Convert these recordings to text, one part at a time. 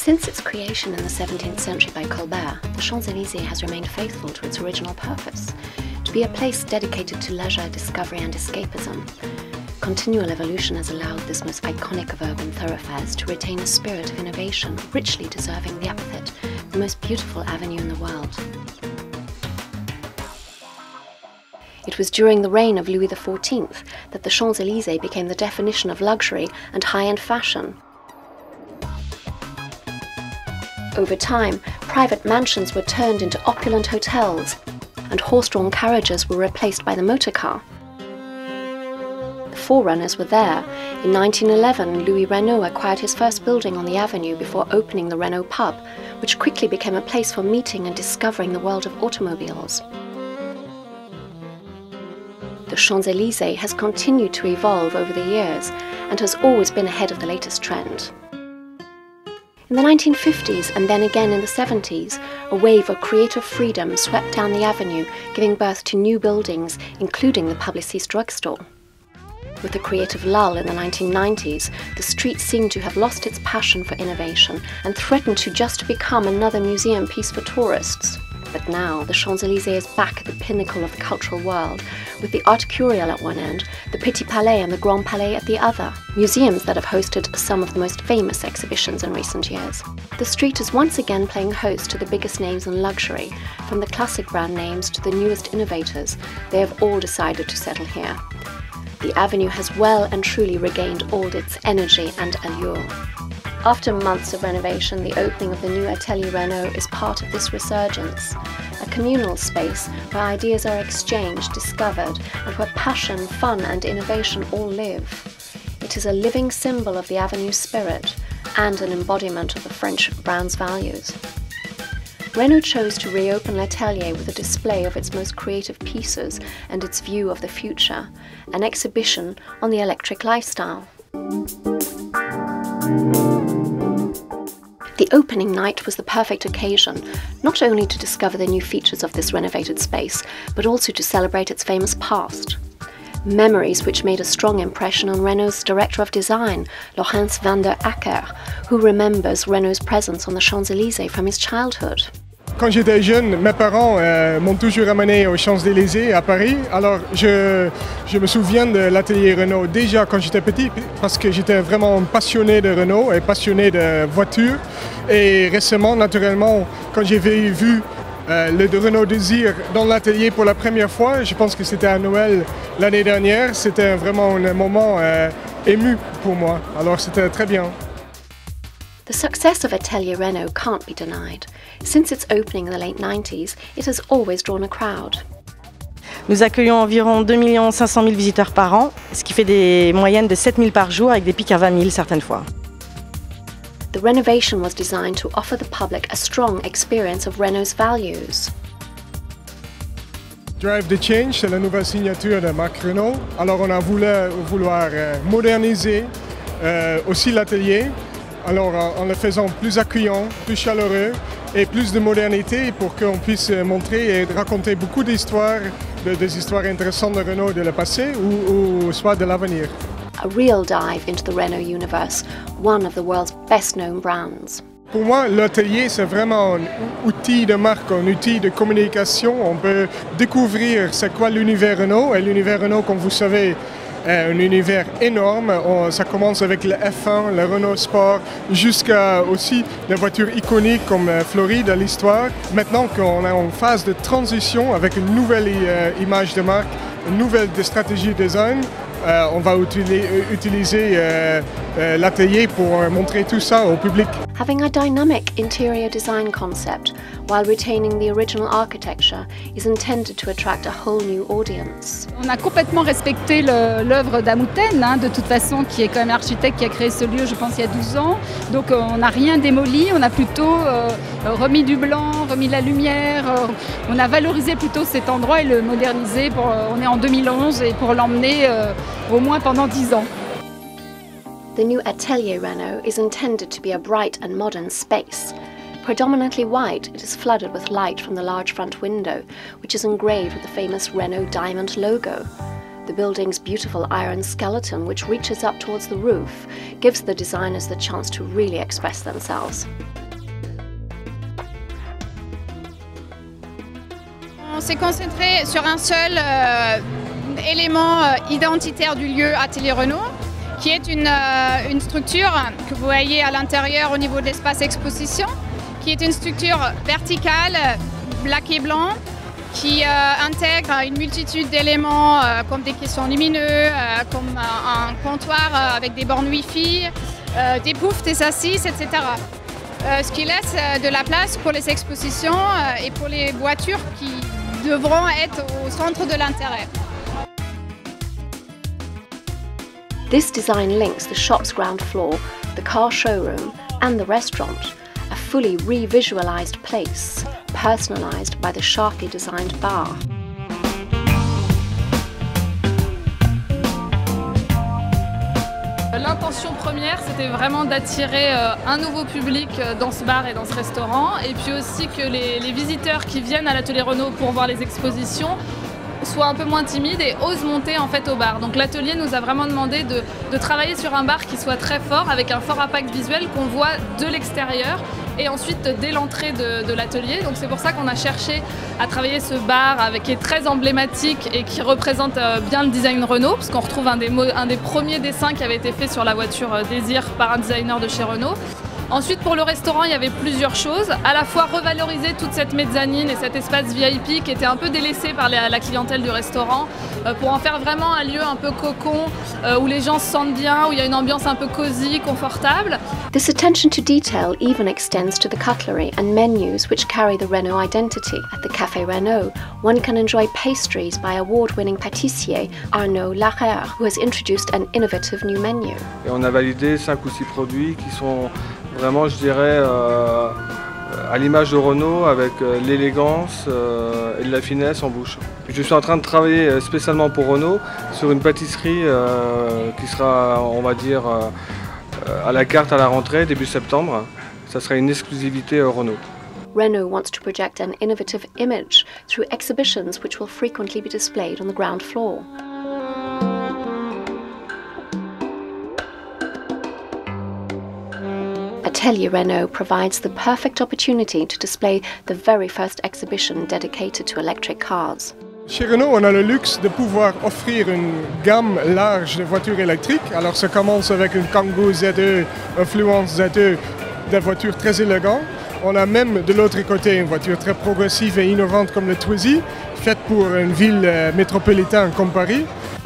Since its creation in the 17th century by Colbert, the Champs Elysees has remained faithful to its original purpose, to be a place dedicated to leisure, discovery and escapism. Continual evolution has allowed this most iconic of urban thoroughfares to retain a spirit of innovation richly deserving the epithet, the most beautiful avenue in the world. It was during the reign of Louis XIV that the Champs Elysees became the definition of luxury and high-end fashion. Over time, private mansions were turned into opulent hotels, and horse-drawn carriages were replaced by the motor car. The forerunners were there. In 1911, Louis Renault acquired his first building on the avenue before opening the Renault pub, which quickly became a place for meeting and discovering the world of automobiles. The Champs Elysees has continued to evolve over the years and has always been ahead of the latest trend. In the 1950s and then again in the 70s, a wave of creative freedom swept down the avenue, giving birth to new buildings, including the Publicis drugstore. With the creative lull in the 1990s, the street seemed to have lost its passion for innovation and threatened to just become another museum piece for tourists. But now, the Champs Elysees is back at the pinnacle of the cultural world, with the Art Curial at one end, the Petit Palais and the Grand Palais at the other, museums that have hosted some of the most famous exhibitions in recent years. The street is once again playing host to the biggest names in luxury, from the classic brand names to the newest innovators. They have all decided to settle here. The avenue has well and truly regained all its energy and allure. After months of renovation, the opening of the new Atelier Renault is part of this resurgence, a communal space where ideas are exchanged, discovered, and where passion, fun and innovation all live. It is a living symbol of the avenue's spirit and an embodiment of the French brand's values. Renault chose to reopen L'Atelier with a display of its most creative pieces and its view of the future, an exhibition on the electric lifestyle. The opening night was the perfect occasion, not only to discover the new features of this renovated space, but also to celebrate its famous past. Memories which made a strong impression on Renault's director of design, Laurens van der Acker, who remembers Renault's presence on the Champs Elysees from his childhood. Quand j'étais jeune, mes parents m'ont toujours amené aux Champs-Élysées à Paris. Alors je me souviens de l'atelier Renault déjà quand j'étais petit parce que j'étais vraiment passionné de Renault et passionné de voitures. Et récemment, naturellement, quand j'ai vu le Renault Désir dans l'atelier pour la première fois, je pense que c'était à Noël l'année dernière, c'était vraiment un moment ému pour moi. Alors c'était très bien. The success of Atelier Renault can't be denied. Since its opening in the late 90s, it has always drawn a crowd. Nous accueillons environ 2 500 000 visiteurs par an, ce qui fait des moyennes de 7 000 par jour avec des pics à 20 000 certaines fois. The renovation was designed to offer the public a strong experience of Renault's values. Drive the Change, c'est la nouvelle signature de Marc Renault. Alors on a vouloir moderniser aussi l'atelier. Alors en le faisant plus accueillant, plus chaleureux et plus de modernité pour qu'on puisse montrer et raconter beaucoup d'histoires, des histoires intéressantes de Renault de le passé ou soit de l'avenir. A real dive into the Renault universe, one of the world's best-known brands. Pour moi, l'atelier, c'est vraiment un outil de marque, un outil de communication. On peut découvrir c'est quoi l'univers Renault. Et l'univers Renault, comme vous savez, un univers énorme. Ça commence avec le F1, le Renault Sport, jusqu'à aussi des voitures iconiques comme Floride à l'histoire. Maintenant qu'on est en phase de transition avec une nouvelle image de marque, une nouvelle stratégie design, on va utiliser l'atelier pour montrer tout ça au public. Having a dynamic interior design concept while retaining the original architecture is intended to attract a whole new audience. On a complètement respecté l'œuvre d'Amouten, de toute façon, qui est quand même l'architecte qui a créé ce lieu, je pense, il y a 12 ans. Donc on n'a rien démoli, on a plutôt remis du blanc, remis de la lumière. On a valorisé plutôt cet endroit et le modernisé. On est en 2011 et pour l'emmener au moins pendant 10 ans. The new Atelier Renault is intended to be a bright and modern space. Predominantly white, it is flooded with light from the large front window, which is engraved with the famous Renault diamond logo. The building's beautiful iron skeleton, which reaches up towards the roof, gives the designers the chance to really express themselves. On s'est concentré sur un seul élément identitaire du lieu Atelier Renault, qui est une structure que vous voyez à l'intérieur au niveau de l'espace exposition, qui est une structure verticale, black et blanc, qui intègre une multitude d'éléments comme des caissons lumineux, comme un comptoir avec des bornes Wi-Fi, des poufs, des assises, etc. Ce qui laisse de la place pour les expositions et pour les voitures qui devront être au centre de l'intérêt. This design links the shop's ground floor, the car showroom and the restaurant, a fully re-visualized place, personalized by the sharply designed bar. L'intention première, c'était vraiment d'attirer un nouveau public dans ce bar et dans ce restaurant, et puis aussi que les visiteurs qui viennent à l'Atelier Renault pour voir les expositions soient un peu moins timides et osent monter en fait au bar. Donc l'atelier nous a vraiment demandé de travailler sur un bar qui soit très fort, avec un fort impact visuel qu'on voit de l'extérieur et ensuite dès l'entrée de l'atelier. Donc c'est pour ça qu'on a cherché à travailler ce bar qui est très emblématique et qui représente bien le design Renault, parce qu'on retrouve un des premiers dessins qui avait été fait sur la voiture Désir par un designer de chez Renault. Ensuite, pour le restaurant, il y avait plusieurs choses. À la fois revaloriser toute cette mezzanine et cet espace VIP qui était un peu délaissé par la clientèle du restaurant, pour en faire vraiment un lieu un peu cocon, où les gens se sentent bien, où il y a une ambiance un peu cosy, confortable. This attention to detail even extends to the cutlery and menus which carry the Renault identity. At the Café Renault, one can enjoy pastries by award-winning pâtissier Arnaud Larère, who has introduced an innovative new menu. Et on a validé 5 ou 6 produits qui sont vraiment, je dirais, à l'image de Renault, avec l'élégance et de la finesse en bouche. Je suis en train de travailler spécialement pour Renault sur une pâtisserie qui sera, on va dire, à la carte à la rentrée, début septembre. Ça sera une exclusivité Renault. Renault wants to project an innovative image through exhibitions which will frequently be displayed on the ground floor. Atelier Renault provides the perfect opportunity to display the very first exhibition dedicated to electric cars. Chez Renault, on a le luxe de pouvoir offrir une gamme large de voitures électriques. Alors ça commence avec une Kangoo Z2, un Fluence Z2, des voitures très élégantes. On a même de l'autre côté une voiture très progressive et innovante comme le Twizy, faite pour une ville métropolitaine comme Paris.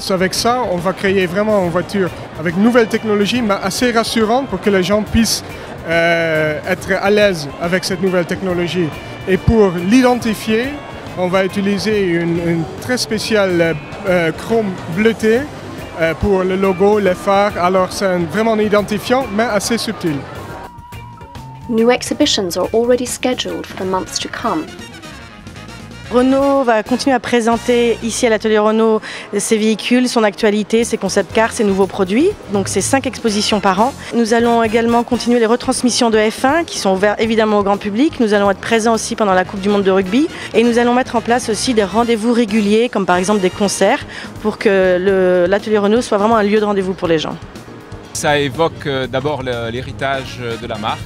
Avec ça, on va créer vraiment une voiture avec une nouvelle technologie, mais assez rassurante pour que les gens puissent être à l'aise avec cette nouvelle technologie. Et pour l'identifier, on va utiliser une très spéciale chrome bleuté pour le logo, les phares. Alors c'est vraiment un identifiant, mais assez subtil. New exhibitions are already scheduled for the months to come. Renault va continuer à présenter ici à l'Atelier Renault ses véhicules, son actualité, ses concept cars, ses nouveaux produits. Donc c'est 5 expositions par an. Nous allons également continuer les retransmissions de F1 qui sont ouvertes évidemment au grand public. Nous allons être présents aussi pendant la Coupe du Monde de rugby. Et nous allons mettre en place aussi des rendez-vous réguliers, comme par exemple des concerts, pour que l'Atelier Renault soit vraiment un lieu de rendez-vous pour les gens. Ça évoque d'abord l'héritage de la marque.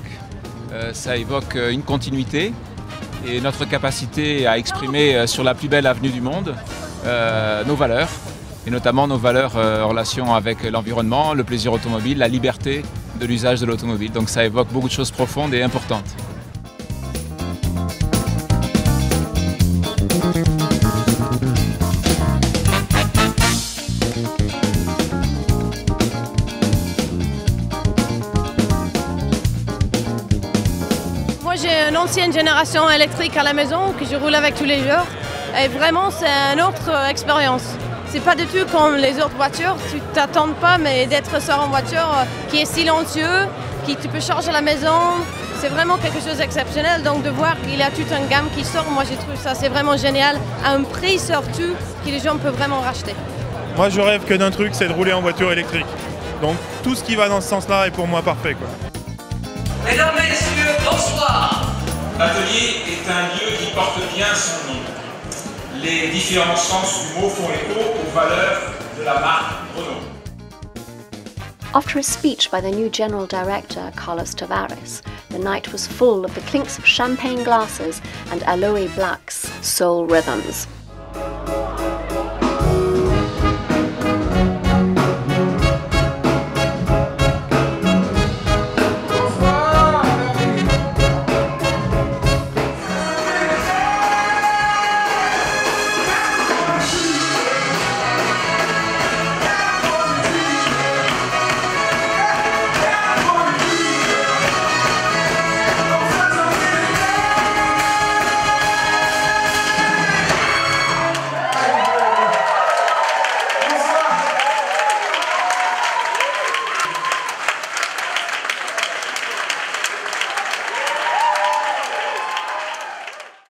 Ça évoque une continuité et notre capacité à exprimer sur la plus belle avenue du monde nos valeurs, et notamment nos valeurs en relation avec l'environnement, le plaisir automobile, la liberté de l'usage de l'automobile. Donc ça évoque beaucoup de choses profondes et importantes. J'ai une ancienne génération électrique à la maison que je roule avec tous les jours et vraiment c'est une autre expérience. C'est pas du tout comme les autres voitures, tu t'attends pas mais d'être sur une voiture qui est silencieux, qui tu peux charger à la maison, c'est vraiment quelque chose d'exceptionnel. Donc de voir qu'il y a toute une gamme qui sort, moi j'ai trouvé ça c'est vraiment génial, à un prix surtout que les gens peuvent vraiment racheter. Moi je rêve que d'un truc, c'est de rouler en voiture électrique. Donc tout ce qui va dans ce sens-là est pour moi parfait, quoi. Mesdames, Messieurs, bonsoir. L'atelier est un lieu qui porte bien son nom. Les différents sens du mot font écho aux valeurs la marque Renault. After a speech by the new General Director, Carlos Tavares, the night was full of the clinks of champagne glasses and Aloe Black's soul rhythms.